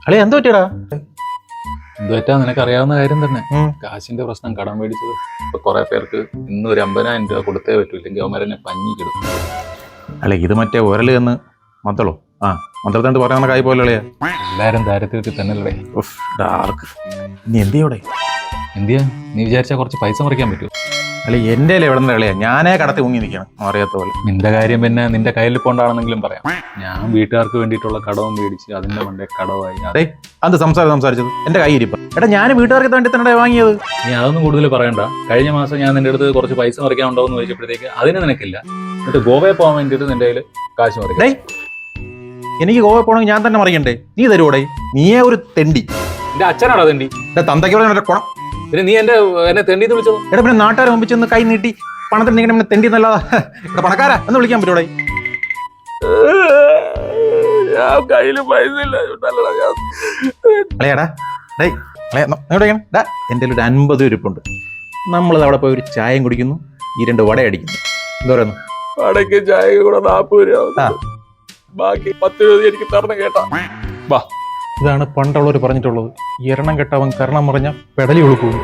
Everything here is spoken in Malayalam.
അളി എന്ത് പറ്റിയടാ? എന്തുപറ്റാ നിനക്ക് അറിയാവുന്ന കാര്യം തന്നെ. കാശിന്റെ പ്രശ്നം, കടം മേടിച്ചത്. ഇപ്പൊ കുറെ പേർക്ക് ഇന്ന് ഒരു 50,000 രൂപ കൊടുത്തേ പറ്റൂ, ഇല്ലെങ്കിൽ അവന്മാരെന്നെ പഞ്ഞിക്കിടും. അല്ലെ ഇത് മറ്റേ ഒരല് എന്ന് മത്തളോ? മന്ത്രത്തോണ്ട് പറയാവുന്ന കായ് പോലെ അളിയാ. എല്ലാരും ദാരിദ്ര്യത്തിൽ തന്നെ ഡാർക്ക്. നീ എന്തിയോടെ? എന്തിയാ നീ വിചാരിച്ചാൽ കുറച്ച് പൈസ മറിക്കാൻ പറ്റൂ? അല്ലെ എന്റെ എവിടെ നിന്ന് കളിയാ? ഞാനേ കടത്തി മുങ്ങി നിൽക്കണം, അറിയാത്ത പോലെ. നിന്റെ കാര്യം പിന്നെ നിന്റെ കയ്യിൽ പോണ്ടാണെന്നെങ്കിലും പറയാം. ഞാൻ വീട്ടുകാർക്ക് വേണ്ടിയിട്ടുള്ള കടവും മേടിച്ച് അതിന്റെ മണ്ടേ കടവായി. അതെ അത് സംസാരിച്ചത് എന്റെ കൈ ഇരിപ്പം. എടാ ഞാൻ വീട്ടുകാർക്ക് വേണ്ടി തന്നെ വാങ്ങിയത്. നീ അതൊന്നും കൂടുതൽ പറയണ്ട. കഴിഞ്ഞ മാസം ഞാൻ നിന്റെ അടുത്ത് കുറച്ച് പൈസ മറിക്കാൻ ഉണ്ടോ എന്ന് ചോദിച്ചപ്പോഴത്തേക്ക് അതിന് നിനക്കില്ല. എന്നിട്ട് ഗോവയിൽ പോകാൻ വേണ്ടിയിട്ട് നിന്റെ കയ്യിൽ കാശ് മറിക്കാം. എനിക്ക് ഗോവയിൽ പോകണമെങ്കിൽ ഞാൻ തന്നെ മറിയണ്ടേ? നീ തരുവോടെ? നീയേ ഒരു തെണ്ടി. എന്റെ അച്ഛനാണോ തെണ്ടി? തന്തയ്ക്ക് കൊണം. പിന്നെ നീ എന്നെ തെണ്ടി എന്ന് വിളിച്ചോ? എടാ പിന്നെ നാട്ടുകാരെ മുമ്പിച്ചൊന്ന് കൈ നീട്ടി പണത്തിന് നീങ്ങനെ തെണ്ടി എന്നല്ലാതെ ഇവിടെ പണക്കാരാ എന്ന് വിളിക്കാൻ പറ്റൂടെ? അളയാടാ എൻ്റെ ഒരു 50 ഇരിപ്പുണ്ട്. നമ്മളത് അവിടെ പോയി ഒരു ചായയും കുടിക്കുന്നു, ഈ 2 വട അടിക്കുന്നു. എന്താ പറയുന്നു? വടക്ക് ചായ കൂടെ 40 രൂപ, ബാക്കി 10 രൂപ എനിക്ക് തരണം കേട്ടാ. ഇതാണ് പണ്ടുള്ളവർ പറഞ്ഞിട്ടുള്ളത്, എരണം കെട്ടവൻ കരണം മറിഞ്ഞ പെടലി ഒളുക്കും.